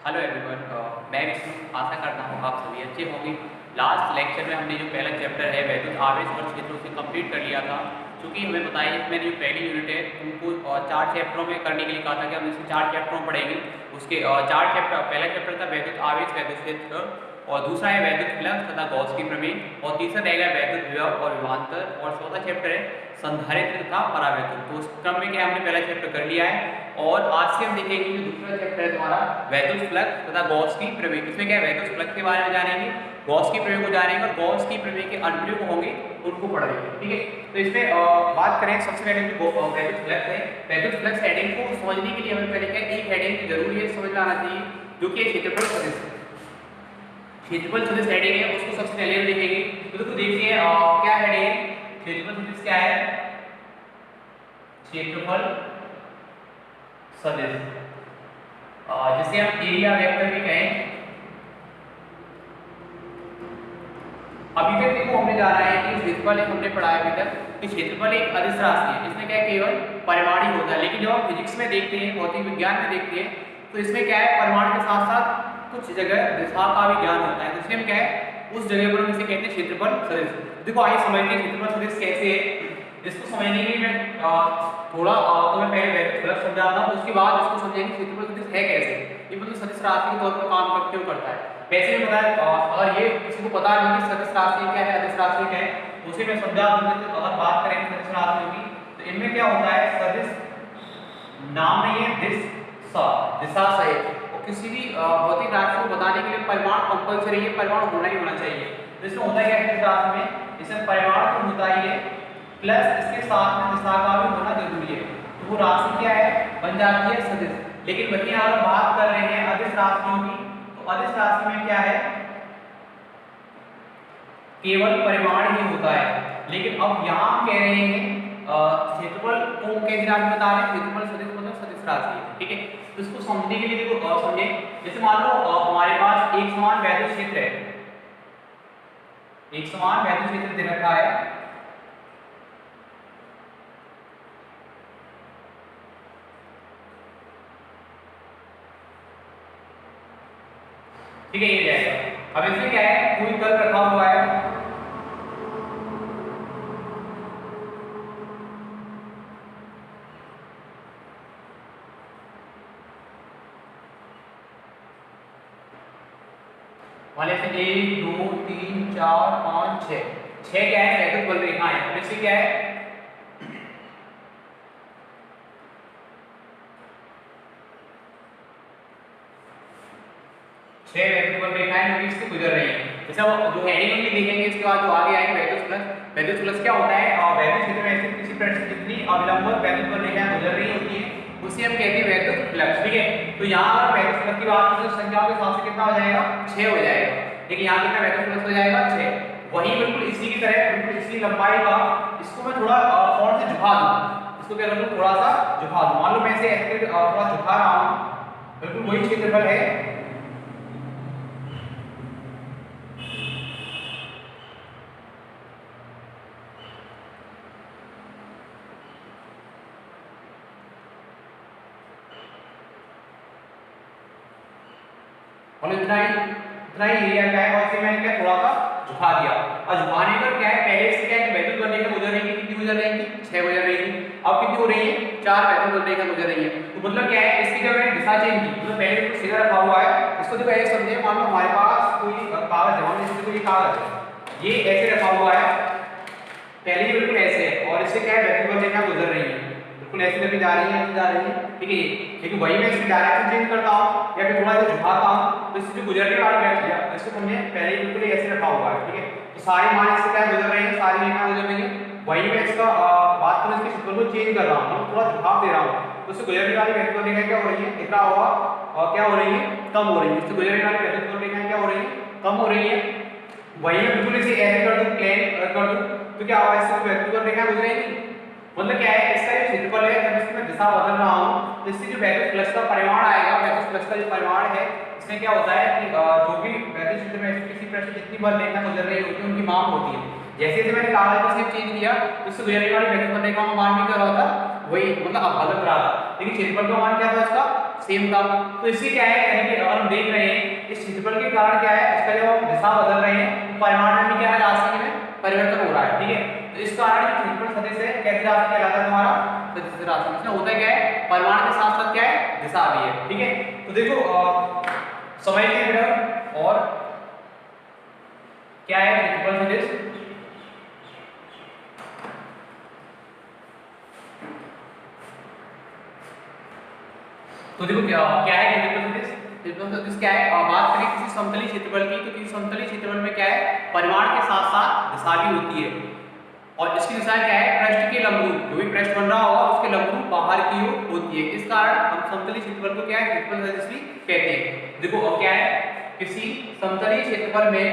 Hello everyone, मैं विष्णु। आशा करता हूँ आप सभी अच्छे होंगे। लास्ट लेक्चर में हमने जो पहला चैप्टर है वैद्युत आवेश और क्षेत्रों से कंप्लीट कर लिया था। क्योंकि हमें बताया मैंने जो पहली यूनिट है उनको 4 चैप्टरों में करने के लिए कहा था कि हम इसे 4 चैप्टरों में पढ़ेंगे। उसके 4 चैप्टर, पहला चैप्टर था वैद्युत आवेश, वैद्युत क्षेत्र, और दूसरा है वैद्युत फ्लक्स तथा गॉस की प्रमेय, और तीसरा रहेगा वैद्युत विभव और विभवांतर, और चौथा चैप्टर है संधारित्र तथा परावैद्युत। तो उस क्रम में क्या हमने पहला चैप्टर कर लिया है, और आज से हम देखेंगे कि दूसरा चैप्टर है तुम्हारा वैद्युत फ्लक्स तथा गॉस की प्रमेय। इसमें क्या है, वैद्युत फ्लक्स के बारे में जानेंगे, गॉस की प्रमेय को जानेंगे, और गॉस की प्रमेय के अनुप्रयोग होंगे उनको पढ़ेंगे। ठीक है, तो इसमें बात करें सबसे पहले जो वैद्युत फ्लक्स है, वैद्युत फ्लक्स हेडिंग को समझने के लिए हमें पहले क्या एक हेडिंग जरूरी है समझ में आना चाहिए, जो कि क्षेत्रफल सदिश। क्षेत्रफल सदिश हेडिंग है, उसको सबसे पहले हम देखेंगे। तो देखो देखिए क्या हेडिंग है, क्षेत्रफल सदिश क्या है, क्षेत्रफल सदिश, जिसे हम एरिया वेक्टर भी कहें। अभी तक देखो हमने जाना है कि क्षेत्रफल हमने पढ़ा है अभी तक कि क्षेत्रफल एक अदिश राशि है, इसमें क्या केवल परिमाण ही होता है। लेकिन जब हम फिजिक्स में देखते हैं, भौतिक विज्ञान में देखते हैं, तो इसमें क्या है, परिमाण के साथ साथ कुछ जगह दिशा का भी ज्ञान होता है। इसलिए हम क्या है, उस जगह पर हम इसे कहते हैं क्षेत्रफल सदिश। देखो आइए समझते हैं क्षेत्रफल सदिश कैसे है। इसको समझने के लिए मैं थोड़ा तुम्हें पहले वैद्युत फ्लक्स समझाता हूँ, उसके बाद इसको समझेंगे क्षेत्रफल सदिश है कैसे, ये मतलब सदिश राशि के तौर पर काम क्यों करता है। वैसे भी बताया, अगर ये किसी को पता नहीं कि सदिश राशि क्या है, अदिश राशि क्या है, उसे मैं समझा दूंगा। तो अगर बात करें सदिश राशियों की, तो इनमें क्या होता है, सदिश नाम नहीं है, दिशा सहित, और किसी भी भौतिक राशि को बताने के लिए परिमाण कंपल्सरी है, परिमाण होना ही होना चाहिए। तो इसमें होता क्या है सदिश राशि में, इसमें परिमाण तो होता ही है, प्लस इसके साथ में दिशा का भी होना जरूरी है। तो वो राशि क्या है, बन जाती है सदिश। लेकिन वहीं अगर बात कर रहे हैं अदिश राशियों की, तो अदिश राशि में क्या है, केवल परिमाण ही होता है। लेकिन अब यहाँ हम कह रहे हैं क्षेत्रफल को कैसी राशि बता रहे हैं, क्षेत्रफल सदिश मतलब सदिश राशि है। ठीक है, तो इसको समझने के लिए देखो समझे, जैसे मान लो हमारे पास एक समान वैद्युत क्षेत्र है, एक समान वैद्युत क्षेत्र दे रखा है। ठीक है, ये जाएगा। अब इसमें क्या है, कोई तल रखा हुआ है, वाले से 1 2 3 4 5 6 6 क्या है, वैद्युत बल रेखाएं। और इससे क्या है, 6 वैद्युत बल रेखाएं जो कि इससे गुजर रही हैं। जैसे जो हेडिंग में देखेंगे, इसके बाद जो आगे आएंगे वैद्युत फ्लक्स। वैद्युत फ्लक्स क्या होता है, वैद्युत क्षेत्र में ऐसी किसी प्रकार से जितनी अविलंबित वैद्युत बल रेखाएं गुजर रही होती हैं, उसे हम कहते हैं वैद्युत फ्लक्स। ठीक है, तो यहाँ अगर वैद्युत फ्लक्स की बात करें तो संख्याओं के हिसाब से कितना हो जाएगा, 6 हो जाएगा। लेकिन यहाँ कितना वैद्युत फ्लक्स हो जाएगा, 6। वही बिल्कुल इसी की तरह, बिल्कुल इसी लंबाई का, इसको मैं थोड़ा और से झुका दूं, इसको क्या करूं, थोड़ा सा झुका दूं। मान लो मैं इसे ऐसे थोड़ा झुका रहा हूं, बिल्कुल वही क्षेत्रफल है, और इतना ही एरिया का है, और इसे मैंने क्या थोड़ा सा झुका दिया। और झुकाने पर क्या है, पहले से क्या है, वैद्युत बल रेखा गुजर रही है, कितनी गुजर रही थी, 6 गुजर रही थी। अब कितनी हो रही है, 4 वैद्युत बल रेखा गुजर रही है। तो मतलब क्या है, इसकी जब मैंने दिशा चेंज की, मतलब पहले बिल्कुल सीधा रखा हुआ है, इसको देखो ऐसे समझे, मान लो हमारे पास कोई कागज है, मान लो कोई कागज है, ये ऐसे रखा हुआ है, पहले ही बिल्कुल ऐसे है, और इससे क्या है, वैद्युत बल रेखा गुजर रही है, बिल्कुल ऐसे करके जा रही है, ऐसे जा रही है। ठीक है, लेकिन वही मैं इसकी डायरेक्शन चेंज करता हूं या फिर थोड़ा सा झुकाता हूं, तो इससे जो गुजरने वाली व्यक्ति है, इसको हमने पहले ही बिल्कुल ऐसे रखा हुआ है। ठीक है, तो सारे मान इससे क्या गुजर रहे हैं, सारी रेखाएं गुजर रही है। वही मैं इसका बात करूं, इसके क्षेत्रफल को चेंज कर रहा हूं, मतलब थोड़ा झुकाव दे रहा हूं, तो इससे गुजरने वाली वैद्युत बल रेखाएं क्या हो रही है, कितना होगा, और क्या हो रही है, कम हो रही है। इससे गुजरने वाली वैद्युत बल रेखाएं क्या हो रही है, कम हो रही है। वही मैं बिल्कुल इसे ऐसे कर दूं, प्लेन कर दूं, तो क्या होगा, इससे वैद्युत बल रेखाएं गुजरेंगी। मतलब क्या है, इसका जो क्षेत्रफल है, जब इसकी मैं दिशा बदल रहा हूं, तो इससे जो वैद्युत फ्लक्स का परिमाण आएगा, वैद्युत फ्लक्स का जो परिमाण है, इसमें क्या होता है कि जो भी वैद्युत क्षेत्र में किसी प्रकार से जितनी बल रेखा गुजर रही होती है, उनकी माप होती है। जैसे जैसे मैंने कागज को शेप चेंज किया, तो इससे गुजरने वाली वैद्युत बल रेखा का मान भी क्या होता है, वही मतलब अब बदल रहा था, लेकिन क्षेत्रफल का मान क्या था इसका सेम था। तो इससे क्या है, यानी कि अगर हम देख रहे हैं इस क्षेत्रफल के कारण क्या है, इसका जो हम दिशा बदल रहे हैं तो परिमाण में भी क्या है, राशि में परिवर्तन हो रहा है। ठीक है, तो इस कारण जो क्षेत्रफल सदिश है कैसी राशि कहलाता है तुम्हारा, सदिश राशि। इसमें होता क्या है, परिमाण के साथ साथ क्या है, दिशा भी है। ठीक है, तो देखो समय के विरुद्ध और क्या है क्षेत्रफल सदिश, तो देखो क्या है क्षेत्रफल सदिश। क्षेत्रफल सदिश क्या है, बात करें किसी समतली क्षेत्रफल की, तो किसी समतली क्षेत्रफल में क्या है, परिमाण के साथ साथ दिशा भी होती है, और इसकी दिशा क्या है, पृष्ठ के लंबरूप, जो भी पृष्ठ बन रहा होगा उसके लंबरूप बाहर की ओर होती है। इस कारण हम समतली क्षेत्रफल को क्या है, क्षेत्रफल सदिश भी कहते हैं। देखो अब क्या है, किसी समतली क्षेत्रफल में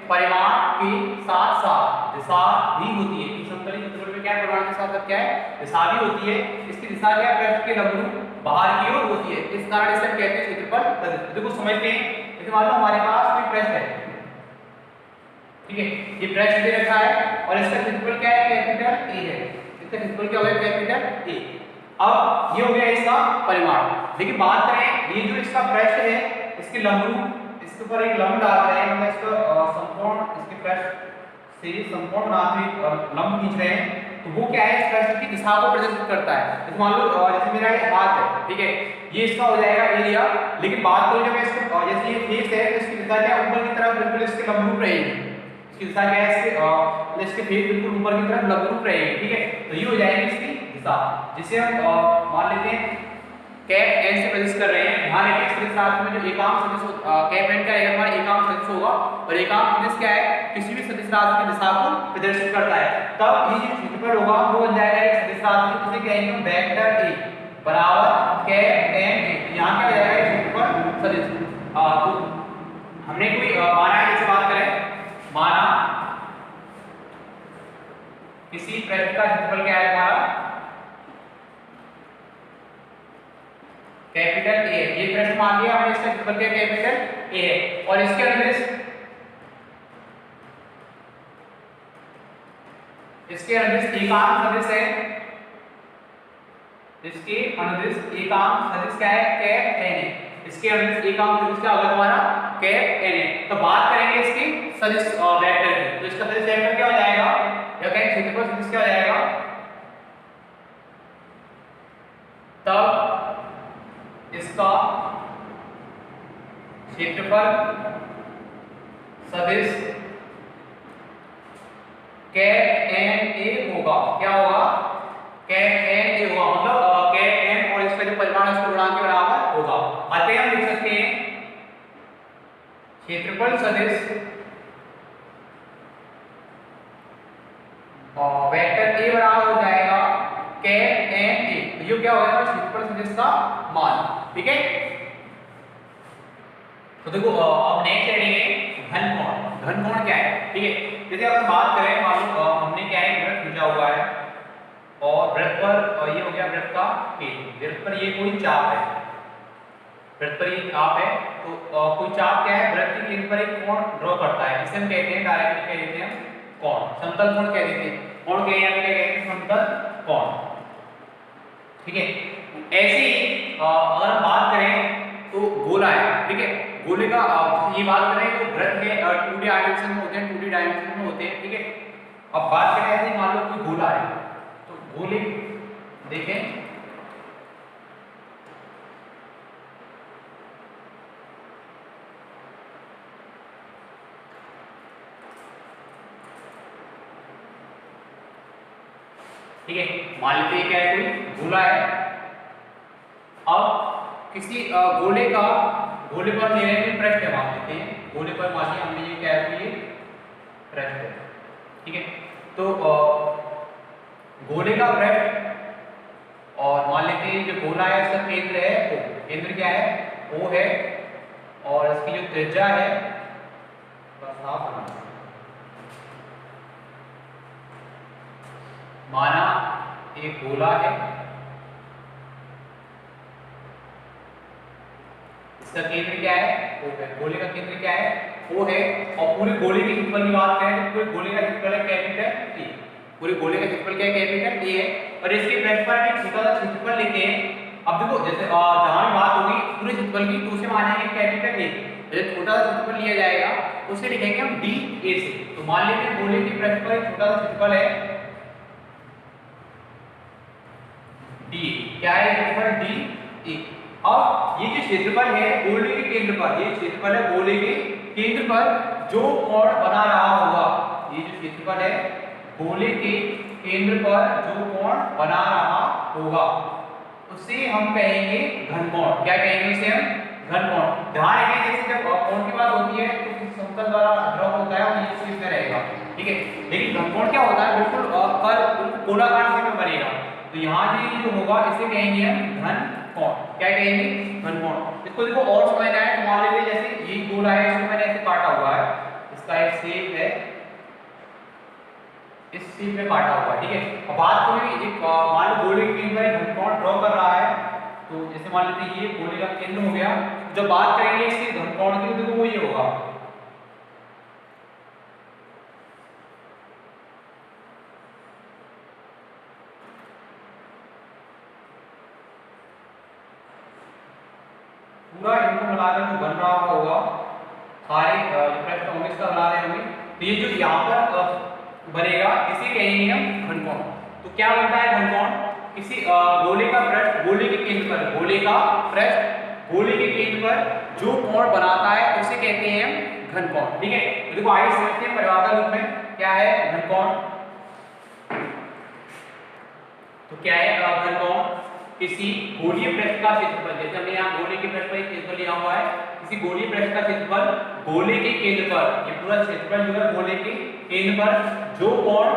परिमाण के साथ साथ दिशा भी होती है। इस समतली क्षेत्रफल में क्या है, परिमाण के साथ साथ क्या है, दिशा भी होती है। इसकी दिशा क्या है, पृष्ठ के लंबरूप बाहर की ओर होती है। इस कारण इसे हम कहते हैं क्षेत्रफल सदिश। देखो समझते हैं, जैसे मान लो हमारे पास कोई पृष्ठ है, ठीक है, ये पृष्ठ दे रखा है और इसका क्षेत्रफल क्या है, कैपिटल ए है। इसका क्षेत्रफल क्या हो गया, कैपिटल ए। अब ये हो गया इसका परिमाण। लेकिन बात करें, ये जो इसका पृष्ठ है इसके लंबरूप, इसके ऊपर एक लंब डाल रहे हैं, मतलब इसका समकोण, इसके पृष्ठ से समकोण बनाते हुए लंब खींच रहे हैं, तो वो क्या है, इस पृष्ठ की दिशा को प्रदर्शित करता है। तो मान लो जैसे मेरा ये हाथ है, ठीक है, ये इसका हो जाएगा एरिया। लेकिन बात करूं जब मैं इसको जैसे ये फेस है तो इसकी दिशा क्या है, ऊपर की तरफ बिल्कुल इसके लंबरूप रहेगी। इसकी दिशा क्या है, इसके फेस बिल्कुल ऊपर की तरफ लंबरूप रहेगी। ठीक है, तो ये हो जाएगी इसकी दिशा, जिसे हम मान लेते हैं कैप एन से प्रदर्शित कर रहे हैं। ध्यान रखिए इसके साथ में जो एकांक सदिश कैप एन का हमारा एकांक सदिश होगा, और एकांक सदिश क्या है, किसी भी सदिश राशि की दिशा को प्रदर्शित करता है। तब ये जो क्षेत्रफल होगा वो बन जाएगा एक सदिश राशि, जिसे कहेंगे हम वेक्टर ए बराबर कैप एन ए। यहाँ क्या हो जाएगा, क्षेत्रफल सदिश। तो हमने कोई माना है, जैसे बात करें, माना किसी पृष्ठ का क्षेत्रफल क्या है हमारा, कैपिटल ए। ये पृष्ठ मान लिया हमने, इसका क्षेत्रफल क्या कैपिटल ए है, और इसके अनुदिश एकांक सदिश है, इसके अनुदिश एकांक सदिश क्या है, कैप एन ए। इसके अनुदिश एकांक सदिश क्या होगा तुम्हारा, कैप एन ए। तो बात करेंगे इसकी सदिश वेक्टर की, तो इसका सदिश वेक्टर क्या हो जाएगा, या कहें क्षेत्रफल सदिश क्या हो जाएगा, तब इसका क्षेत्रफल सदिश कैप एन ए होगा। क्या होगा, कैप एन ए होगा, मतलब कैप एन और इसका जो परिमाण है उसके गुणांक के बराबर होगा। अतः हम लिख सकते हैं क्षेत्रफल सदिश वेक्टर ए बराबर हो जाएगा कैप एन ए। तो ये क्या हो जाएगा, क्षेत्रफल सदिश का मान। ठीक है, तो देखो अब नेक्स्ट हेडिंग है घनकोण। घनकोण क्या है, ठीक है, जैसे अगर बात करें, मान लो हमने क्या है, वृत्त खींचा हुआ है, और वृत्त पर ये हो गया वृत्त का केंद्र, वृत्त पर ये कोई चाप है, वृत्त पर ये चाप है, तो कोई चाप क्या है, वृत्त के केंद्र पर एक कोण ड्रॉ करता है, इसे हम कहते हैं डायरेक्टली कह देते हैं कोण, समतल कोण कह देते हैं, कोण के यहाँ क्या कहते हैं, समतल कोण। ठीक है, ऐसे ही अगर हम बात करें तो गोला है, ठीक है, गोले का ये बात करें तो वृत्त है 2D डायमेंशन में होते हैं, 2D डायमेंशन में होते हैं। ठीक है, अब बात करें ऐसे, मान लो कोई गोला है, तो गोले देखें, ठीक है, मान लेते हैं क्या है, कोई गोला है। अब किसी गोले पर ले रहे हैं पृष्ठ है, मान लेते हैं गोले पर मान लिया हमने, ये क्या है, ये पृष्ठ है। ठीक है, तो गोले का पृष्ठ, और मान लेते हैं जो गोला है इसका केंद्र है O, केंद्र क्या है, O है, और इसकी जो त्रिज्या है, बस आप माना एक गोला है, इसका केंद्र क्या है, O है, गोले का केंद्र क्या है, O है, और पूरे गोले के क्षेत्रफल की बात करें तो पूरे गोले का क्षेत्रफल है कैपिटल E, पूरे गोले का क्षेत्रफल क्या है, कैपिटल ए है, और इसके पृष्ठ पर एक छोटा सा क्षेत्रफल लेते हैं। अब देखो जैसे जहां भी बात होगी पूरे क्षेत्रफल की, तो उसे मानेंगे कैपिटल ए। जैसे छोटा सा क्षेत्रफल लिया जाएगा उसे लिखेंगे हम डी ए से। तो मान लेते हैं गोले के पृष्ठ पर एक छोटा सा क्षेत्रफल है डी, क्या है क्षेत्रफल डी ए। अब ये जो क्षेत्रफल है गोले के केंद्र पर, ये क्षेत्रफल है गोले के केंद्र पर जो कोण बना रहा होगा, ये जो क्षेत्रफल है गोले के केंद्र पर जो कोण बना रहा होगा उसे हम कहेंगे घनकोण। क्या कहेंगे उसे हम, घनकोण। ध्यान रखें जैसे जब कोण की बात होती है तो किसी समतल द्वारा ड्रॉ होता है और ये चीज में रहेगा, ठीक है। लेकिन घनकोण क्या होता है, बिल्कुल कर्व गोलाकार से में बनेगा। तो यहाँ ये जो होगा इसे कहेंगे हम घनकोण। क्या कहेंगे, घनकोण। इसको देखो और समझना है तो मान लीजिए जैसे ये गोला है, इसको मैंने ऐसे काटा हुआ है, इसका एक शेप है, इस शेप में काटा हुआ है, ठीक है। अब बात करें एक मान लो गोले के केंद्र पर एक घनकोण ड्रॉ कर रहा है, तो जैसे मान लेते हैं ये गोले का केंद्र हो गया। जब बात करेंगे इसके घनकोण की तो देखो वो ये होगा, पूरा इनको मिलाकर जो बन रहा होगा सारे पृष्ठ होंगे इसका बना रहे होंगे, तो ये जो यहाँ पर बनेगा इसे कहेंगे हम घनकोण। तो क्या बनता है घनकोण, किसी गोले का पृष्ठ गोले के केंद्र पर, गोले का पृष्ठ गोले के केंद्र पर जो कोण बनाता है उसे कहते हैं हम घनकोण, ठीक है। तो देखो आइए समझते हैं परिभाषा रूप में क्या है घनकोण। तो क्या है घनकोण, किसी गोलीय पृष्ठ का क्षेत्रफल, जैसे हमने यहाँ गोले के पृष्ठ पर एक क्षेत्रफल लिया हुआ है, किसी गोलीय पृष्ठ का क्षेत्रफल गोले के केंद्र पर, ये पूरा क्षेत्रफल जो है गोले के केंद्र पर जो कोण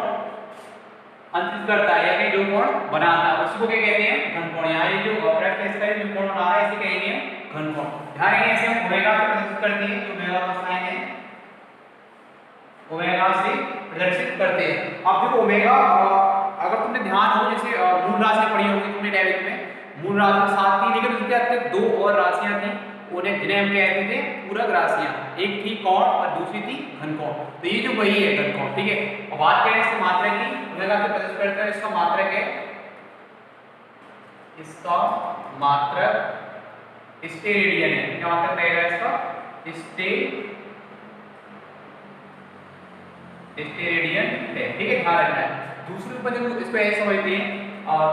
अंकित करता है यानी जो कोण बनाता है उसको क्या कहते हैं घनकोण। यहाँ ये जो पृष्ठ है इसका जो कोण बना रहा है इसे कहेंगे घनकोण। ध्यान रखिए ऐसे हम ओमेगा से प्रदर्शित करते हैं, जो ओमेगा का साइन है ओमेगा से प्रदर्शित करते हैं। अब देखो ओमेगा अगर तुमने ध्यान हो जैसे मूल राशि पढ़ी होगी तुमने 11वीं में, मूल राशि 7 थी लेकिन उसके अंदर 2 और राशियां थी, उन्हें जिन्हें हम कहते थे पूरक राशियां, एक थी कोण और दूसरी थी घनकोण। तो ये जो वही है घनकोण, ठीक है। अब बात करें इसके मात्रक की, ओमेगा से प्रदर्शित करते हैं, इसका मात्रक है, इसका मात्रक स्टेरेडियन है। क्या मात्रक रहेगा इसका, स्टेरेडियन है, ठीक है, ध्यान रखना है। दूसरे ऊपर देखो इसको ऐसे समझते हैं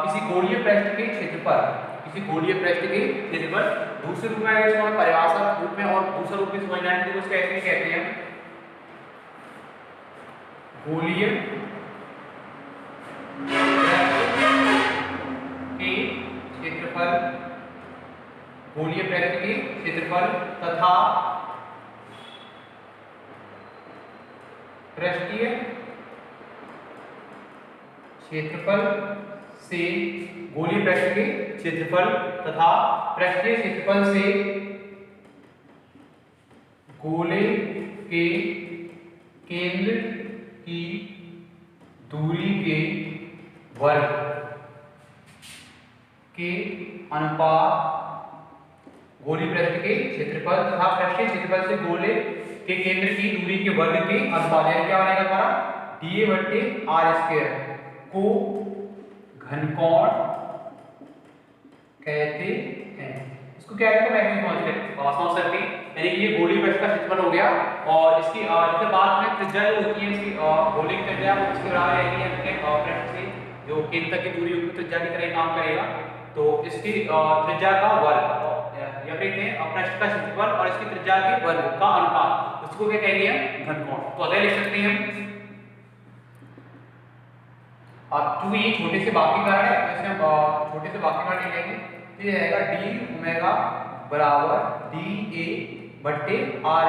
किसी गोलीय पृष्ठ के क्षेत्रफल, किसी गोलीय पृष्ठ के क्षेत्रफल, दूसरे रूप में इसको परिभाषा रूप में और दूसरा रूप में समझना है तो उसको ऐसे कहते हैं गोलीय के क्षेत्रफल, गोलीय पृष्ठ के क्षेत्रफल तथा पृष्ठीय क्षेत्रफल से, गोलीय पृष्ठ के क्षेत्रफल तथा पृष्ठीय क्षेत्रफल से गोले के केंद्र की दूरी के वर्ग के अनुपात, गोलीय पृष्ठ के क्षेत्रफल तथा पृष्ठीय क्षेत्रफल से गोले के केंद्र की दूरी के वर्ग के अनुपात, यानी क्या बनेगा हमारा dA/r² को घनकोण कहते हैं। इसको क्या कहते हैं समझ सकते हैं, यानी कि ये गोलीय पृष्ठ का क्षेत्रफल हो गया और इसकी जैसे बात में त्रिज्या जो होती है इसकी गोले की त्रिज्या वो इसके बराबर रहेगी, यानी पृष्ठ से जो केंद्र तक की दूरी होगी त्रिज्या की तरह काम करेगा। तो इसकी त्रिज्या का वर्ग या फिर पृष्ठ का क्षेत्रफल और इसकी त्रिज्या के वर्ग का अनुपात, उसको क्या कहेंगे हम घनकोण। तो अगर लिख सकते हैं हम, अब क्योंकि ये छोटे से बाकी कारण है तो इसमें छोटे से बाकी कारण ले लेंगे, तो ये रहेगा d ओमेगा बराबर dA/r²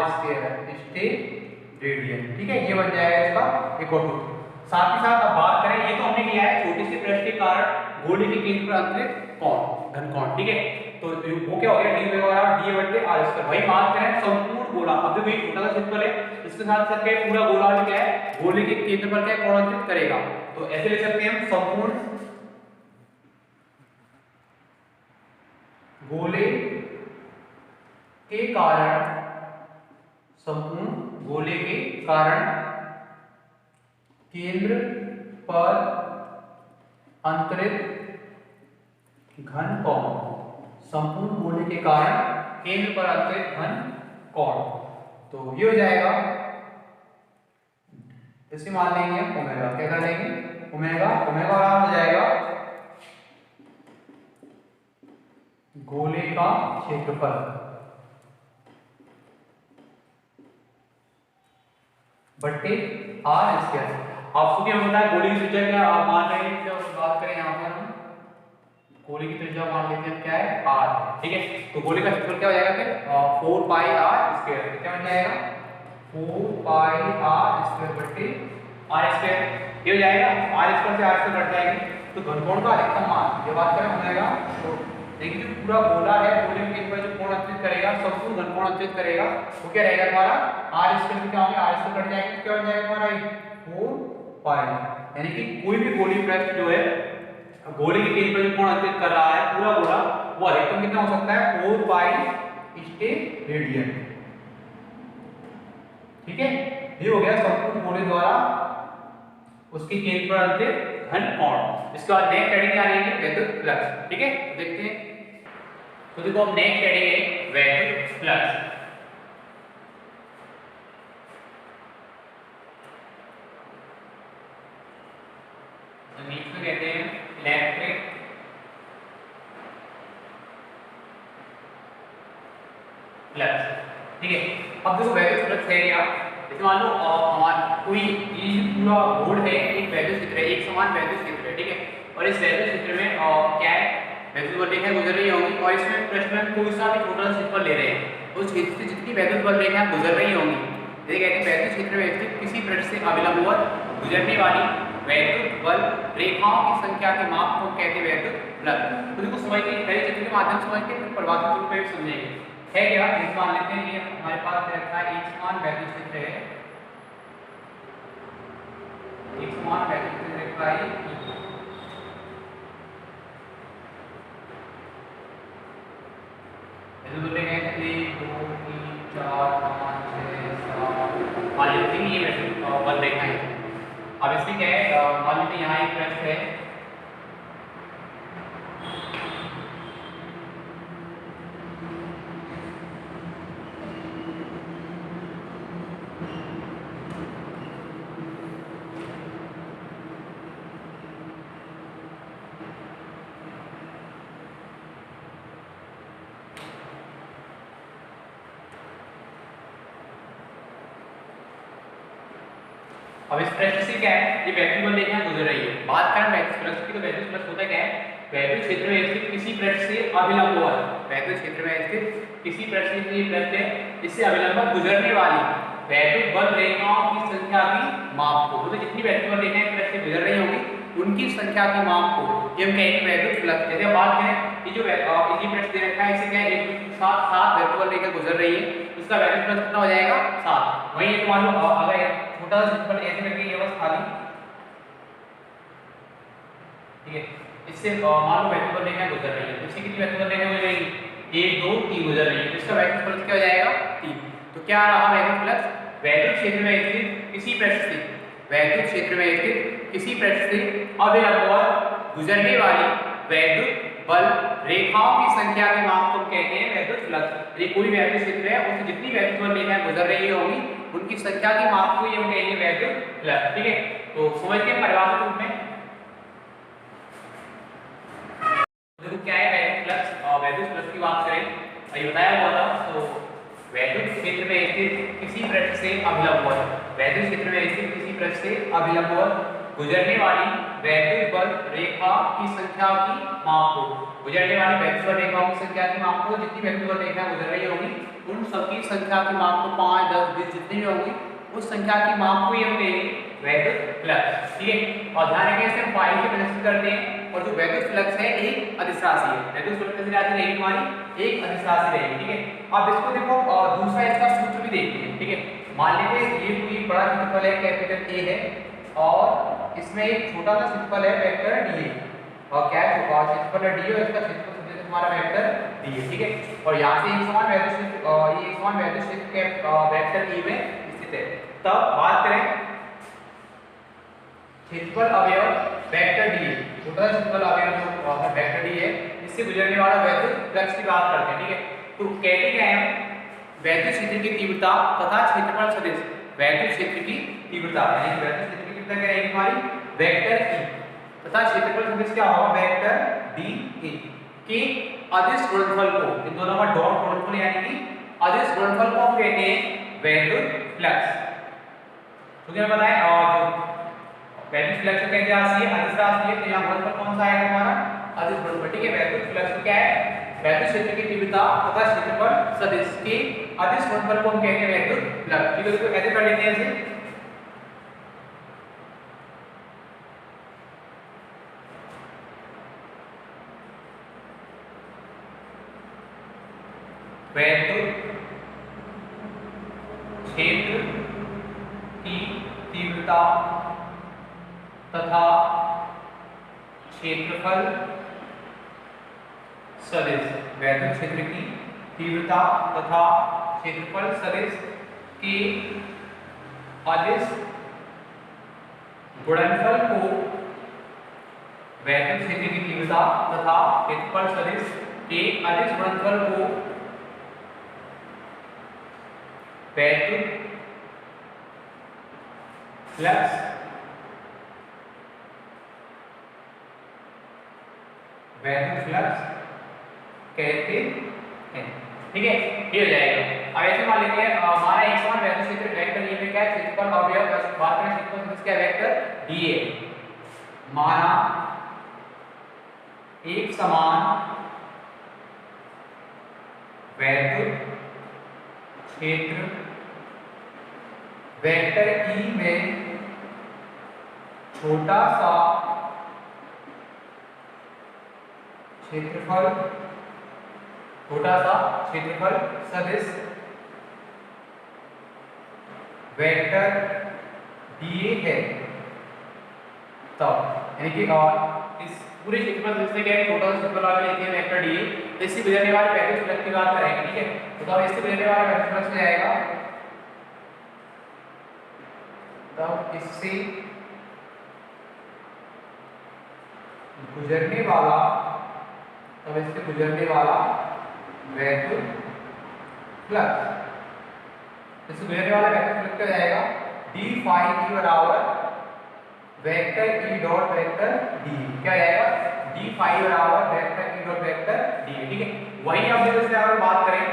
स्टेरेडियन, ठीक है। ये बन जाएगा इसका एक और सूत्र। साथ ही साथ अब बात करें, ये तो हमने लिया है छोटे से पृष्ठ के कारण गोले के केंद्र पर अंतरित कोण घनकोण, ठीक है। तो वो क्या हो गया d ओमेगा बराबर dA/r²। वही बात करें संपूर्ण गोला, अब देखो ये छोटा सा क्षेत्रफल है, इसके साथ साथ क्या पूरा गोला भी क्या है गोले के केंद्र पर क्या कोण अंतरित करेगा। तो ऐसे लिख सकते हैं हम संपूर्ण गोले के कारण, संपूर्ण गोले के कारण केंद्र पर अंतरित घन कोण, संपूर्ण गोले के कारण केंद्र पर अंतरित घन कोण, तो ये हो जाएगा, इसे मान लेंगे ओमेगा, क्या कर लेंगे ओमेगा, ओमेगा बराबर हो जाएगा गोले का क्षेत्रफल बट्टे आर स्क्वायर। आपको क्या होता है गोले की त्रिज्या क्या आप मान रहे हैं, क्या बात करें यहाँ पर हम गोले की त्रिज्या मान लेते हैं क्या है आर, ठीक है। तो गोले का क्षेत्रफल क्या हो जाएगा फिर 4 पाई आर स्क्वायर, क्या बन जाएगा 4 पाई आर स्क्वायर बट्टे आर स्क्वायर, ये हो जाएगा आर स्क्वायर से आर स्क्वायर कट जाएगी, तो घनकोण का अधिकतम मान ये बात करें हो जाएगा। तो देखिए जो पूरा गोला है गोले के ऊपर जो कोण अंतरित करेगा संपूर्ण घनकोण अंतरित करेगा वो क्या रहेगा हमारा आर स्क्वायर, क्या होगा आर स्क्वायर कट जाएगा, क्या हो जाएगा हमारा 4 पाई, यानी कि कोई भी गोलीय पृष्ठ जो है गोले के केंद्र पर जो कोण अंतरित कर रहा है पूरा गोला वो अधिकतम कितना हो सकता है 4 पाई स्टेरेडियन, ठीक है। ये हो गया संपूर्ण गोले द्वारा उसके केंद्र पर अंतरित घन कोण। इसके बाद नेक्स्ट हेडिंग आ रही है वैद्युत फ्लक्स, ठीक है देखते हैं। तो देखो अब नेक्स्ट हेडिंग है वैद्युत फ्लक्स। इंग्लिश में कहते हैं इलेक्ट्रिक फ्लक्स, ठीक है। अब देखो वैद्युत फ्लक्स है क्या, जैसे मान लो हमारा कोई ये पूरा बोर्ड है एक वैद्युत क्षेत्र है, एक समान वैद्युत क्षेत्र है, ठीक है। और इस वैद्युत क्षेत्र में क्या है वैद्युत बल रेखाएं गुजर रही होंगी और इसमें प्रश्न में कोई सा भी छोटा सा क्षेत्रफल ले रहे हैं उस क्षेत्र से जितनी वैद्युत बल रेखाएं गुजर रही होंगी, जैसे कहते हैं वैद्युत क्षेत्र में स्थित किसी पृष्ठ से अभिलंबवत गुजरने वाली वैद्युत बल रेखाओं की संख्या के माप को कहते हैं वैद्युत फ्लक्स। तो देखो समझते हैं पहले चित्र के माध्यम से समझते हैं फिर परिभाषित रूप में समझेंगे है क्या। इस मान लेते हैं ये हमारे पास रखा है एक समान वैद्युत क्षेत्र है, एक समान वैद्युत क्षेत्र रखा है, बोलते हैं 1 2 3 4 5 6 7 मान लेते हैं ये वैद्युत बल रेखा है। अब इसमें क्या है मान लेते हैं यहाँ एक पृष्ठ है, अब इस पृष्ठ से क्या है ये वैद्युत बल रेखा गुजर रही है। बात करें वैद्युत फ्लक्स की तो वैद्युत फ्लक्स होता क्या है वैद्युत क्षेत्र में स्थित किसी पृष्ठ से अभिलंबवत, वैद्युत क्षेत्र में स्थित किसी पृष्ठ से पृष्ठ है इससे अभिलंबवत गुजरने वाली वैद्युत बल रेखाओं की संख्या की माप को, मतलब जितनी वैद्युत बल रेखाएं पृष्ठ से गुजर रही होंगी उनकी संख्या के माप को ये हम कहेंगे वैद्युत फ्लक्स। जैसे बात करें ये जो इसी पृष्ठ दे रखा है इसे क्या है एक साथ 7 वैद्युत बल रेखा गुजर रही है, इसका वैद्युत फ्लक्स कितना हो जाएगा 7। वहीं एक मान लो अगर छोटा सा क्षेत्रफल ऐसे करके ये बस खाली, ठीक है, इससे मान लो वैद्युत बल रेखा गुजर रही है तो इससे कितनी वैद्युत बल रेखा गुजर रही है 1 2 3 गुजर रही है, तो इसका वैद्युत फ्लक्स क्या हो जाएगा 3। तो क्या रहा वैद्युत फ्लक्स वैद्युत क्षेत्र में स्थित किसी पृष्ठ से, वैद्युत क्षेत्र में स्थित किसी पृष्ठ से अभिलंबवत गुजरने वाली वैद्युत बल रेखाओं की संख्या के माप को कहते हैं वैद्युत फ्लक्स। ये कोई वैद्युत क्षेत्र है उसमें जितनी वैद्युत बल रेखाएं गुजर रही होंगी उनकी संख्या के माप को ये हम कहेंगे वैद्युत फ्लक्स, ठीक है। तो समझते हैं परिभाषित रूप में देखो क्या है वैद्युत फ्लक्स। वैद्युत फ्लक्स की बात करें ये बताया हुआ था, तो वैद्युत क्षेत्र में स्थित किसी पृष्ठ से अभिलंबवत, वैद्युत क्षेत्र में स्थित किसी पृष्ठ से अभिलंबवत गुजरने वाली वैद्युत बल रेखा की संख्या की माप को, गुजरने वाली वैद्युत बल रेखाओं की संख्या की माप को, जितनी वैद्युत बल रेखाएं गुजर रही होंगी उन सबकी संख्या की माप को 5 10 20 जितनी भी होंगी उस संख्या की माप को ये हम कहेंगे वैद्युत फ्लक्स, ठीक है। और ध्यान रखें इसे हम फाइल से प्रदर्शित करते हैं और जो वैद्युत फ्लक्स है एक अदिश राशि है, वैद्युत फ्लक्स कितनी राशि रहेगी हमारी एक अदिश राशि रहेगी, ठीक है। अब इसको देखो दूसरा इसका सूत्र भी देखते हैं, ठीक है। मान लीजिए ये कोई बड़ा क्षेत्रफल है कैपिटल ए है और इसमें एक छोटा सा क्षेत्रफल है वेक्टर डी है, और क्या है क्षेत्रफल डी है इसका क्षेत्रफल हमारा वेक्टर डी है, ठीक है। और यहाँ से एक समान वैद्युत क्षेत्र ये एक समान वैद्युत क्षेत्र के वेक्टर ई में स्थित है। तब बात करें क्षेत्रफल अवयव वेक्टर डी, छोटा क्षेत्रफल अवयव जो वेक्टर डी है, इससे गुजरने वाला वैद्युत फ्लक्स की बात करते हैं, ठीक है। तो कहते क्या है, वैद्युत क्षेत्र की तीव्रता तथा क्षेत्रफल सदिश वैद्युत क्षेत्र की तीव्रता, यानी वैद्युत क्षेत्र की तीव्रता क्या रहेगी हमारी वेक्टर ई, तथा क्षेत्रफल सदिश क्या होगा वेक्टर डी ए के अदिश गुणनफल को, इन दोनों का डॉट गुणनफल यानी कि अदिश गुणनफल को हम कहते हैं वैद्युत फ्लक्स। तो क्या बताएं, और जो वैद्युत फ्लक्स को कैसे आती है अदिश राशि है, तो यहाँ गुणनफल कौन सा आएगा हमारा अदिश गुणनफल, ठीक है। वैद्युत फ्लक्स क्या है, वैद्युत क्षेत्र की तीव्रता तथा क्षेत्रफल सदिश के अदिश गुणनफल को हम कहते हैं वैद्युत फ्लक्स, ठीक है। इसको कैसे कर लेते हैं ऐसे, वैद्युत क्षेत्र की तीव्रता तथा क्षेत्रफल सदिश, वैद्युत क्षेत्र की तीव्रता तथा क्षेत्रफल सदिश के अदिश गुणनफल को वैद्युत क्षेत्र की तीव्रता तथा क्षेत्रफल सदिश के अदिश गुणनफल को वैद्युत फ्लक्स कहते हैं, ठीक है। ये हो जाएगा। अब ऐसे मान लेते हैं हमारा एक समान वैद्युत क्षेत्र वेक्टर ये में क्या है, क्षेत्रफल अवयव बात करें क्षेत्रफल सदिश क्या वेक्टर डी ए, माना एक समान वैद्युत क्षेत्र वेक्टर ई में छोटा सा क्षेत्रफल सदिश वेक्टर दिए है, तब यानी कि इस पूरे क्षेत्रफल सदिश में क्या है, छोटा सा क्षेत्रफल आगे लेते हैं वेक्टर डी, तो इससे गुजरने वाले वैद्युत फ्लक्स की बात करेंगे, ठीक है। तो अब इससे गुजरने वाला वैद्युत फ्लक्स हो जाएगा, तब इससे गुजरने वाला वैद्युत फ्लक्स, इससे गुजरने वाला वैद्युत फ्लक्स क्या जाएगा डी फाई ई बराबर vector e dot vector D, क्या जाएगा डी फाई बराबर vector e dot vector D, ठीक है। वही अब जब इससे अगर बात करें,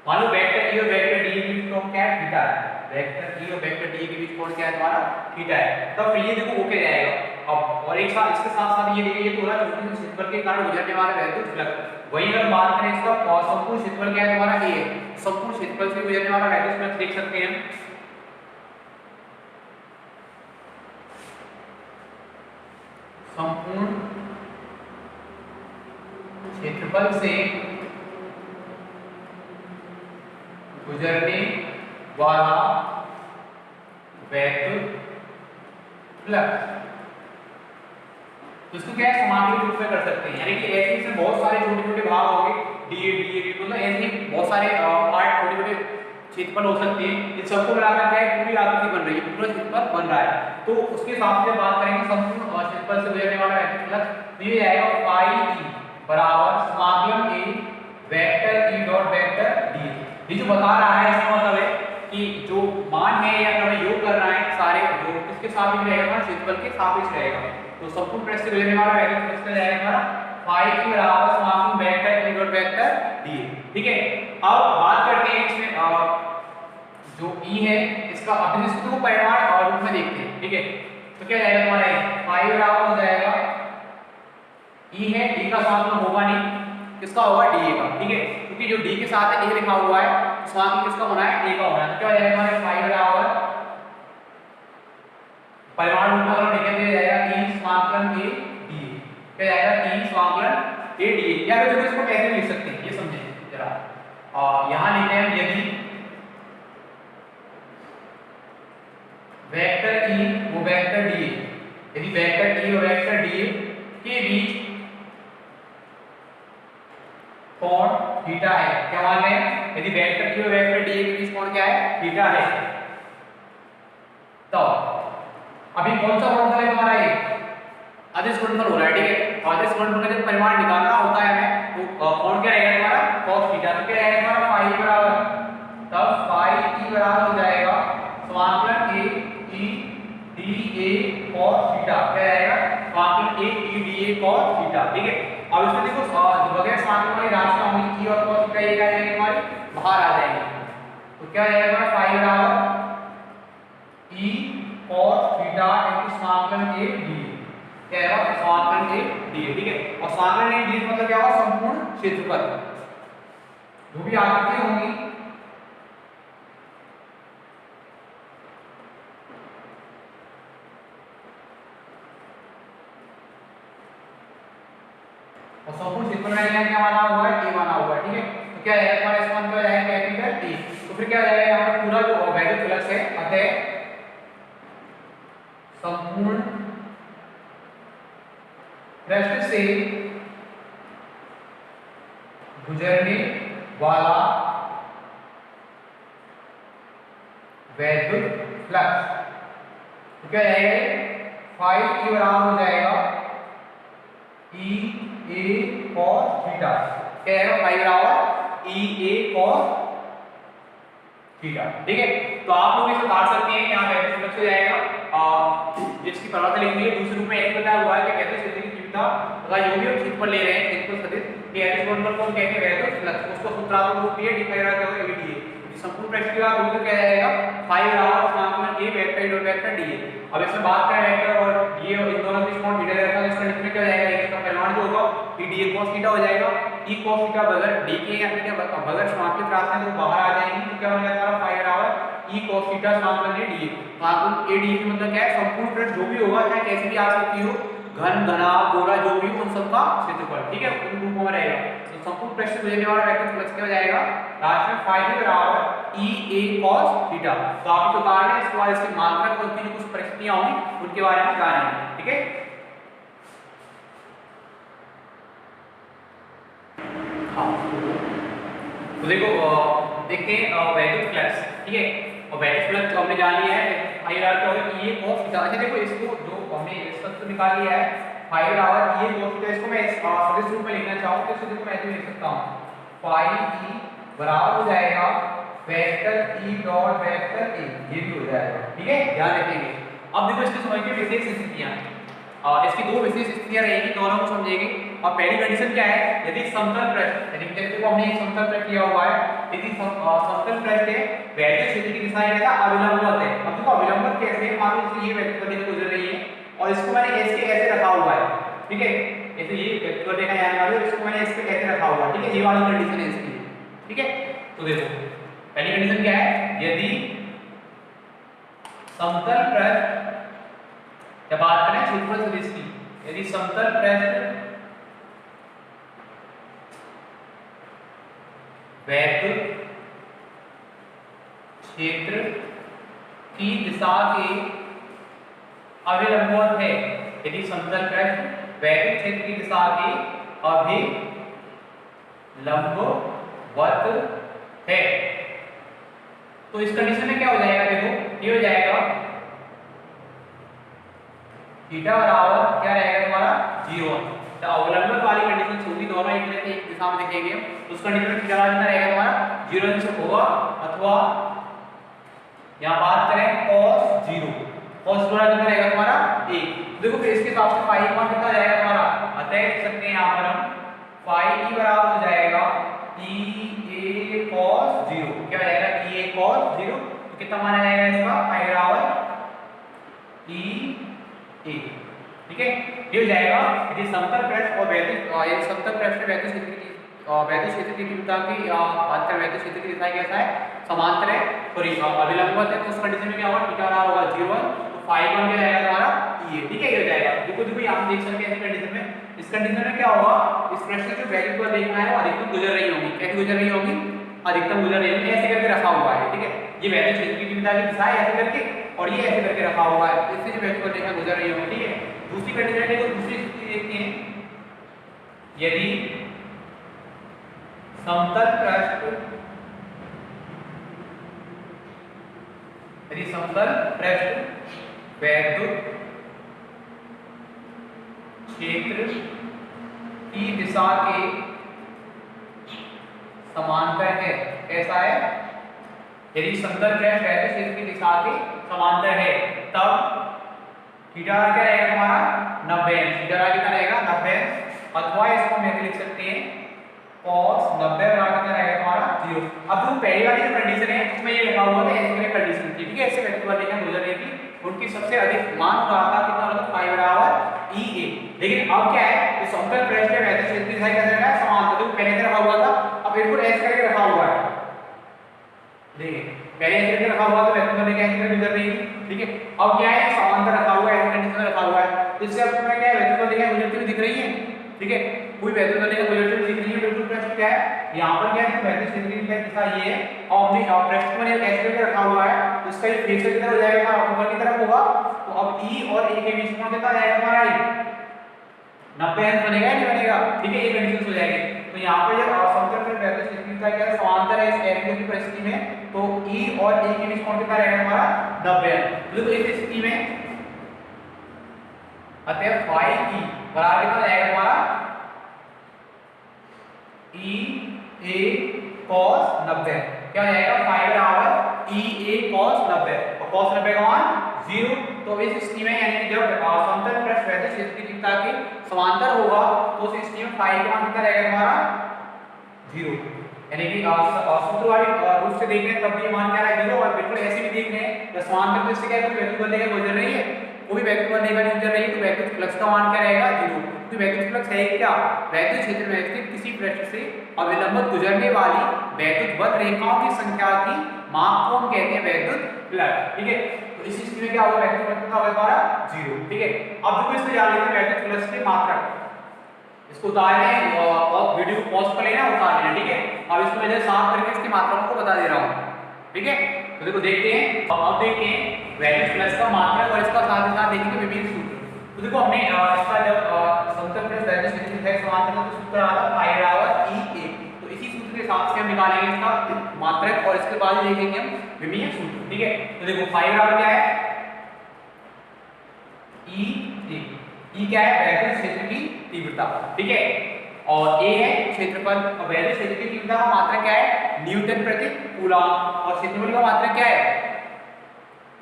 मान लो वेक्टर ई और वेक्टर डी के बीच कोण क्या है थीटा है, वेक्टर ई और वेक्टर डी के बीच कोण क्या है हमारा थीटा है, तब फिर ये देखो ओके जाएगा। अब और एक साथ इसके साथ साथ ये देखिए ये थोड़ा छोटे से क्षेत्रफल के कारण गुजरने वाला वैद्युत फ्लक्स, वही अगर बात करें इसका संपूर्ण क्षेत्रफल क्या है हमारा ए है, संपूर्ण क्षेत्रफल से गुजरने वाला वैद्युत फ्लक्स देख सकते हैं, संपूर्ण क्षेत्रफल से गुजरने वाला वैद्युत फ्लक्स, तो इसको क्या है समांतर रूप में कर सकते हैं, यानी कि ऐसे इसमें बहुत सारे छोटे छोटे भाग होंगे डी मतलब ऐसे बहुत सारे पार्ट छोटे छोटे क्षेत्रफल हो सकते हैं, इन सबको मिलाकर क्या है पूरी आकृति बन रही है, पूरा क्षेत्रफल बन रहा है। तो उसके हिसाब से बात करेंगे संपूर्ण क्षेत्रफल से गुजरने वाला वैद्युत फ्लक्स दिया जाएगा पाई ई बराबर समाकलन a vector e dot vector d. ये जो बता रहा है इसका मतलब है कि जो मान है या हमें योग कर रहा है सारे जो किसके सापेक्ष रहेगा, क्षेत्रफल के सापेक्ष रहेगा, तो संपूर्ण पृष्ठ से गुजरने वाला वैद्युत फ्लक्स का जाएगा हमारा फाई की बराबर समाकलन vector e dot vector D, ठीक है। अब बात करते हैं इसमें जो ई है इसका अभिनिष्ठ को परिमाण और रूप में देखते हैं, ठीक है। तो क्या जाएगा हमारा फाई बराबर हो जाएगा ई है, डी का समाकलन होगा नहीं, किसका होगा डी का, ठीक है, क्योंकि जो डी के साथ है ए लिखा हुआ है, समाकलन किसका होना है ए का होना है, तो क्या हो जाएगा हमारे फाई बराबर परिमाण रूप में अगर लिख दिया जाएगा ई समाकलन ए डी, क्या जाएगा ई समाकलन ए डी, या फिर इसको कैसे लिख सकते हैं ये समझें जरा, यहां लिखते हैं यदि वेक्टर ई वो वेक्टर डी, यदि वेक्टर ई और वेक्टर डी के बीच कोण थीटा है। क्या मान रहे हैं, यदि वेक्टर q वेक्टर dA के बीच कोण क्या है, थीटा है। तो अभी कौन सा गुणनफल है हमारा, ये अदिश गुणनफल हो रहा है, ठीक है। और अदिश गुणनफल का जब परिमाण निकालना होता है हमें, तो कोण क्या रहेगा हमारा, cos थीटा। तो क्या रहेगा हमारा फाई बराबर, तब फाई e बराबर हो जाएगा समाकलन a e dA cos theta. क्या रहेगा, समाकलन a e dA cos theta, ठीक है। अब इसमें देखो बगैर समाकलन वाली राशि होंगी e और cos थीटा, ये क्या जाएंगे हमारी बाहर आ जाएंगे। तो क्या रहेगा हमारा फाई बराबर e cos थीटा इनटू समाकलन a dA। क्या है, समाकलन a dA, ठीक है। और समाकलन a dA मतलब क्या होगा, संपूर्ण क्षेत्रफल, जो भी आकृति होंगी और संपूर्ण क्षेत्रफल में क्या माना हुआ है, a माना हुआ है, ठीक है। तो क्या है हमारा इसका मतलब है कैपिटल T। तो फिर क्या हो जाएगा यहाँ पर पूरा जो वैल्यू फ्लक्स है, अतः संपूर्ण पृष्ठ से गुजरने वाला वैद्युत फ्लक्स, तो क्या जाएगा, फाई e बराबर हो जाएगा e a cos थीटा। क्या है, फाई बराबर e a cos थीटा, ठीक है। तो आप लोग इसे काट सकते हैं, यहाँ वैद्युत फ्लक्स हो जाएगा जिसकी परिभाषा लिखनी है दूसरे रूप में ऐसे बताया हुआ है कि कहते हैं क्षेत्र की तीव्रता तथा जो भी हम क्षेत्रफल ले रहे हैं क्षेत्रफल सदिश ये ऐसे गुणनफल को कहते हैं वैद्युत फ्लक्स, उसको सूत्रात्मक रूप में डिफाइन किया गया है VDA। संपूर्ण पृष्ठ की बात होगी तो क्या जाएगा, फाई बराबर समाकलन a vector dot vector dA। अब इसमें बात करें वेक्टर और dA और इन दोनों के बीच कोण थीटा रहता है, इसका डिफरेंस क्या हो जाएगा, इसका परिमाण जो होगा e dA cos थीटा हो जाएगा। e cos थीटा बगैर d के या फिर बगैर समाकलित राशि तो बाहर आ जाएंगी, तो क्या हो जाएगा हमारा फाई बराबर e cos थीटा समाकलन a dA। समाकलन a dA का मतलब क्या है, संपूर्ण पृष्ठ जो भी होगा चाहे कैसे भी आ सकती हो, घन घनाभ गोला जो भी हो उन सब का क्षेत्रफल, ठीक है, उन रूपों में रहेगा। तो संपूर्ण पृष्ठ से गुजरने वाला वेक्टर फ्लक्स क्या हो जाएगा, लास्ट में फाई के बराबर e a cos थीटा। तो आप जो कारण है इसके बाद इसकी मात्रा और उनकी जो कुछ परिस्थितियां होंगी उनके बारे में जानेंगे, ठीक है। हाँ तो देखो देखते हैं वैद्युत फ्लक्स, ठीक है। और वैद्युत फ्लक्स हमने जान लिया है फाई बराबर क्या होगा, e a cos थीटा। अच्छा देखो इसको जो हमने इसका तो निकाल लिया है फाई बराबर e a cos थीटा, इसको मैं सदिश रूप में लिखना चाहूं तो इसको मैं ऐसे लिख सकता हूं, फाई e बराबर हो जाएगा vector e dot vector a, ये भी हो जाएगा, ठीक है, ध्यान रखेंगे। अब देखो इसकी समझिए विशेष स्थितियां, इसकी दो विशेष स्थितियां रहेंगी, दोनों को समझेंगे। और पहली कंडीशन क्या है, यदि समतल पृष्ठ, यदि जैसे को हमने एक समतल पृष्ठ लिया हुआ है, यदि समतल पृष्ठ है वैद्युत क्षेत्र की दिशा क्या है, अविलंबवत है। अब देखो अविलंबवत कैसे है, मान लो ये वैद्युत रेखा गुजर रही है और इसको मैंने ऐसे ऐसे रखा हुआ है, ठीक है, ऐसे ये वैद्युत रेखा यहाँ वाली और इसको मैंने ऐसे ऐसे रखा हुआ है, ठीक है, ये वाली कंडीशन है इसकी, ठीक है। तो देखो पहली कंडीशन क्या है, यदि समतल पृष्ठ, जब बात करें क्षेत्रफल सदिश की, यदि समतल पृष्ठ वैद्युत क्षेत्र की दिशा के अभिलंबवत है, यदि समतल पृष्ठ वैद्युत क्षेत्र की दिशा के अभिलंबवत है, तो इस कंडीशन में क्या हो जाएगा, देखो ये हो जाएगा थीटा बराबर क्या रहेगा हमारा 0। तो अवलंबन वाली कंडीशन होगी, दोनों एक जैसे एक दिशा में देखेंगे, तो उस कंडीशन में थीटा कितना रहेगा हमारा 0 अंश होगा, अथवा यहां बात करें cos 0, cos 0 कितना रहेगा हमारा 1। देखो फिर इसके हिसाब से फाई का कितना जाएगा हमारा, अतः लिख सकते हैं यहां पर हम फाई e बराबर हो जाएगा e a cos 0। क्या हो जाएगा e a cos 0, तो कितना माना जाएगा इसका फाई बराबर e a, ठीक है, ये हो जाएगा। यदि समतल पृष्ठ और वैद्युत समतल पृष्ठ वैद्युत क्षेत्र की तीव्रता की अंतर वैद्युत क्षेत्र की दिशा कैसा है, समांतर है, सॉरी अभिलंबवत है, तो उस कंडीशन में क्या होगा, थीटा बराबर होगा 0, तो फाई वन क्या जाएगा हमारा e a, ठीक है, ये हो जाएगा। देखो देखो यहां देख सकते हैं इस कंडीशन में, इस कंडीशन में क्या होगा, इस पृष्ठ से जो वैल्यू को देखना है वो अधिकतम गुजर रही होगी, कैसे गुजर रही होगी, अधिकतम गुजर रही होगी, ऐसे करके रखा हुआ है, ठीक है, ये वैद्युत क्षेत्र की तीव्रता की दिशा है ऐसे करके, और ये ऐसे करके रखा हुआ है, इससे जो वैल्यू को देखना गुजर रही होगी, ठीक है। दूसरी कंडीशन है, दूसरी स्थिति देखते हैं, यदि समतल पृष्ठ यदि समतल पृष्ठ वैद्युत क्षेत्र की दिशा के समांतर है। कैसा है? यदि समतल पृष्ठ वैद्युत क्षेत्र की दिशा के समांतर है तब थीटा क्या रहेगा हमारा 90 अंश। थीटा कितना रहेगा 90 अंश, अथवा इसको हम ऐसे लिख सकते हैं cos 90 बराबर कितना रहेगा हमारा 0। अब जो पहली वाली जो कंडीशन है उसमें ये लिखा हुआ था ऐसे कंडीशन थी, ठीक है। ऐसे वैक्टर वाले का गुजर रही थी, उनकी सबसे अधिक मान रहा था कितना होगा फाई बराबर EA। लेकिन अब क्या है तो समतल पृष्ठ में वैद्युत क्षेत्र की दिशा क्या रहेगा समांतर, तो पहले से रखा हुआ था, अब इसको ऐसे करके रखा हुआ है। देखिए पहले ऐसे करके रखा हुआ तो वैक्टर वाले का ऐसे गुजर रही थी, ठीक है। अब क्या है समांतर रखा हुआ है, ऐसे कंडीशन में रखा हुआ है, तो इससे अब तुम्हें क्या है वैक्टर वाले का गुजरती हुई दिख रही है, ठीक है। कोई वैद्युत वाले का गुजरती हुई दिख रही है। बिल्कुल पृष्ठ क्या है यहाँ पर क्या है वैद्युत क्षेत्र की दिशा ये है और हमने पृष्ठ में ऐसे करके रखा हुआ है, तो इसका ये फेस किधर हो जाएगा ऊपर की तरफ होगा। तो अब E और A के बीच में कितना रहेगा हमारा 90 अंश बनेगा या नहीं बनेगा, ठीक है। ये कंडीशन हो जाएगी। तो यहाँ पर जब समतल पृष्ठ वैद्युत क्षेत्र की दिशा क्या है समांतर है इस एंगल की परिस्थिति में, तो E और A के बीच कोण कितना रहेगा हमारा 90 अंश। तो देखो इस स्थिति में अतः फाई E बराबर कितना रहेगा हमारा EA cos 90। क्या हो जाएगा फाई बराबर EA cos 90 और cos 90 का मान 0। तो इस स्थिति में यानी कि जब समतल पृष्ठ वैद्युत क्षेत्र की दिशा के समांतर होगा तो उस स्थिति में फाई का मान कितना रहेगा हमारा 0। यानी कि सूत्र वाली रूप से देखें तब भी मान क्या रहेगा 0, और बिल्कुल ऐसे भी देख रहे हैं जब समांतर पृष्ठ क्या है कोई वैद्युत बल रेखा गुजर रही है, कोई वैद्युत बल रेखा गुजर रही है तो वैद्युत फ्लक्स का मान क्या रहेगा 0। तो वैद्युत फ्लक्स है क्या वैद्युत क्षेत्र में स्थित किसी पृष्ठ से अविलंबित गुजरने वाली वैद्युत बल रेखाओं की संख्या की माप को हम कहते हैं वैद्युत फ्लक्स, ठीक है। तो इस स्थिति में क्या होगा वैद्युत फ्लक्स कितना होगा हमारा 0, ठीक है। अब देखो इसमें जान लेते हैं वैद्युत फ्लक्स की मात्रा, इसको उतार लें और वीडियो को पॉज कर लेना उतार लेना, ठीक है। अब इसको मैं साफ करके इसकी मात्राओं को बता दे रहा हूँ, ठीक है। तो देखो देखते हैं, अब देखते हैं वैद्युत फ्लक्स का मात्रक और इसका साथ ही साथ देखेंगे विभिन्न सूत्र। तो देखो हमने इसका जब समतल पृष्ठ वैद्युत क्षेत्र की दिशा के समांतर तो सूत्र आ रहा फाई बराबर EA, तो इसी सूत्र के हिसाब से हम निकालेंगे इसका मात्रक और इसके बाद देखेंगे हम विमीय सूत्र, ठीक है। तो देखो फाई बराबर क्या है E क्या है वैद्युत क्षेत्र की तीव्रता, ठीक है, और A है क्षेत्रफल। और वैद्युत क्षेत्र की तीव्रता का मात्रक क्या है न्यूटन प्रति कूलॉम और क्षेत्रफल का मात्रक क्या है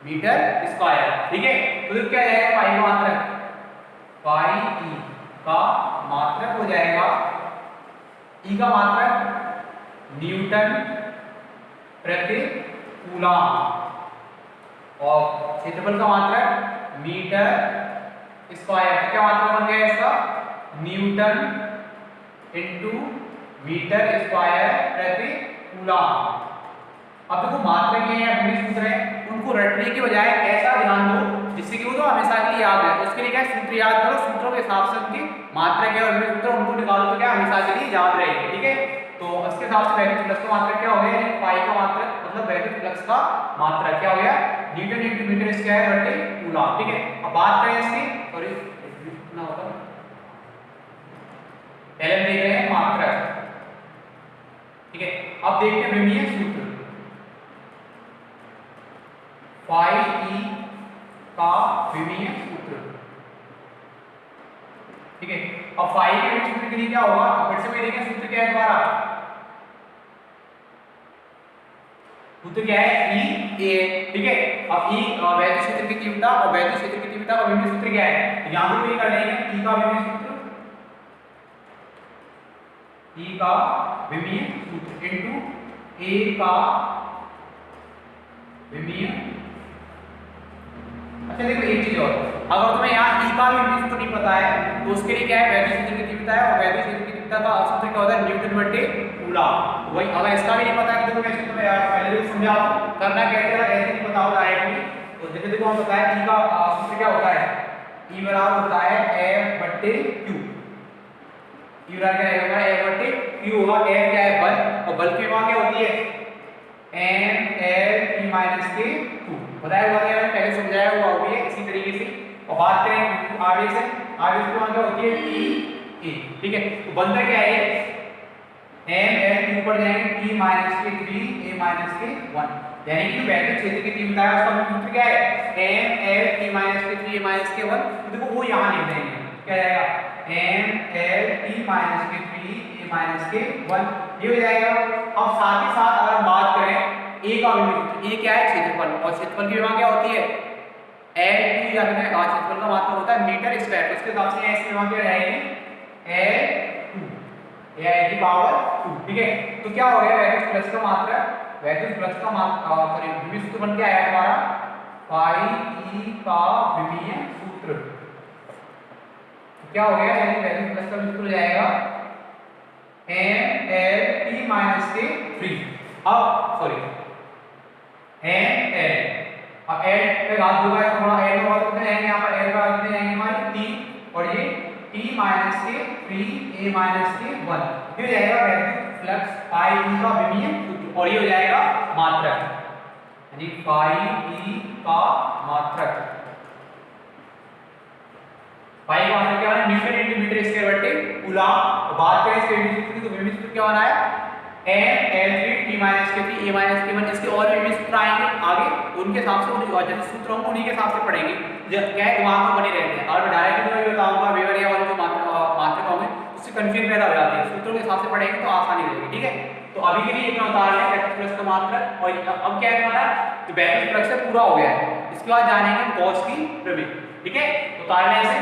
मीटर स्क्वायर, ठीक है। तो क्या जाएगा पाई का मात्रक पाई E का मात्रक हो जाएगा E का मात्रक न्यूटन प्रति कूलॉम और क्षेत्रफल का मात्रक मीटर स्क्वायर। क्या मात्रक बन गया इसका न्यूटन इनटू मीटर स्क्वायर प्रति कूलॉम। अब देखो मात्रक है या विभिन्न सूत्र है उनको रटने के बजाय ऐसा ध्यान दो जिससे कि वो तो हमेशा के लिए याद है। तो उसके लिए क्या सूत्र याद करो, सूत्रों के हिसाब से उनकी मात्रक है और विभिन्न सूत्र उनको निकालो तो क्या हमेशा के लिए याद रहेगी, ठीक है। तो इसके हिसाब से वैद्युत फ्लक्स का मात्रक क्या हो गया पाई का मात्रक मतलब वैद्युत फ्लक्स का मात्रक क्या हो गया न्यूटन इनटू मीटर स्क्वायर प्रति कूलॉम, ठीक है। अब बात करें इसकी और कितना होगा पहले हम देख रहे हैं मात्रक, ठीक है। अब देखते हैं विमीय सूत्र फाई E का विमीय सूत्र, ठीक है। अब फाई के विमीय सूत्र के लिए क्या होगा फिर से वही देखें सूत्र क्या है हमारा सूत्र क्या है EA, ठीक है। अब E वैद्युत क्षेत्र की तीव्रता और वैद्युत क्षेत्र की तीव्रता का विमीय सूत्र क्या है तो यहां भी कर लेंगे E का विमीय सूत्र E का विमीय सूत्र इनटू A का विमीय। अच्छा देखो एक चीज और, अगर तुम्हें यहाँ E का विमीय सूत्र नहीं पता है तो उसके लिए क्या है वैद्युत क्षेत्र की तीव्रता है और वैद्युत क्षेत्र की तीव्रता का सूत्र क्या होता है न्यूटन बटे कूलॉम। वही अगर इसका भी नहीं पता है तो मैं तुम्हें पहले भी समझा करना कैसे है ऐसे नहीं पता होगा डायरेक्टली। तो जैसे देखो हम बताया E का सूत्र क्या होता है E बराबर होता है F बटे Q। E बराबर क्या रहेगा F बटे Q होगा। F क्या है बल और बल की मान क्या होती है N-L-P-Q बताया हुआ है मैंने पहले समझाया हुआ भी है इसी तरीके से। और बात करें आगे से आगे की मान क्या होती है P A, ठीक है। तो बनता क्या है M-L-Q ऊपर जाएंगे t माइनस के 3 a माइनस के 1, यानी कि वैद्युत क्षेत्र की तीव्रता है उसका सूत्र क्या है m l t माइनस के 3 a माइनस के 1। तो देखो वो यहाँ लिख देंगे, क्या जाएगा m l t माइनस के 3 a माइनस के 1, ये हो जाएगा। अब साथ ही साथ अगर बात करें a का विभव, a क्या है क्षेत्रफल, और क्षेत्रफल की विभव क्या होती है L2, या फिर क्षेत्रफल का मात्रा होता है मीटर स्क्वायर, तो उसके हिसाब से s की विभव क्या रहेगी L2 a की पावर 2, ठीक है। तो क्या हो गया वैद्युत प्लस का मात्रा, वैद्युत प्लस का मात्रा सॉरी विभव सूत्र बन के आया हमारा पाई e का विमीय सूत्र। क्या हो गया, यानी वैद्युत प्लस का सूत्र हो जाएगा m l t माइनस के 3, अब सॉरी m l, अब l पे घात दूंगा थोड़ा l में और कितने जाएंगे, यहाँ पर l का कितने जाएंगे हमारे 3, और ये t माइनस के 3 a माइनस के 1, ये हो जाएगा वैद्युत फ्लक्स पाई e का विमीय सूत्र, और ये हो जाएगा मात्रक, यानी पाई e का मात्रक। पाई का मात्रक क्या है न्यूटन इंटू मीटर स्क्वायर बटे कूलम। बात करें इसके विभव सूत्र की, तो विभव सूत्र क्या बना है m l3 t माइनस के 3 a माइनस के 1, इसके और विभव सूत्र आएंगे आगे, उनके हिसाब से उन्हीं जैसे सूत्र होंगे उन्हीं के हिसाब से पढ़ेंगे, क्या है दिमाग में बने रहते हैं। और मैं डायरेक्ट में बताऊंगा वेवर या और जो मात्रक होंगे उससे कंफ्यूजन पैदा हो जाती है, सूत्रों के हिसाब से पढ़ेंगे तो आसानी रहेगी, ठीक है। तो अभी के लिए इतना उतार लें वैक्टर प्लस का मात्रक, और अब क्या है हमारा तो वैक्टर फ्लक्स पूरा हो गया है, इसके बाद जानेंगे गॉस की प्रमेय, ठीक है। तो उतार लें इसे।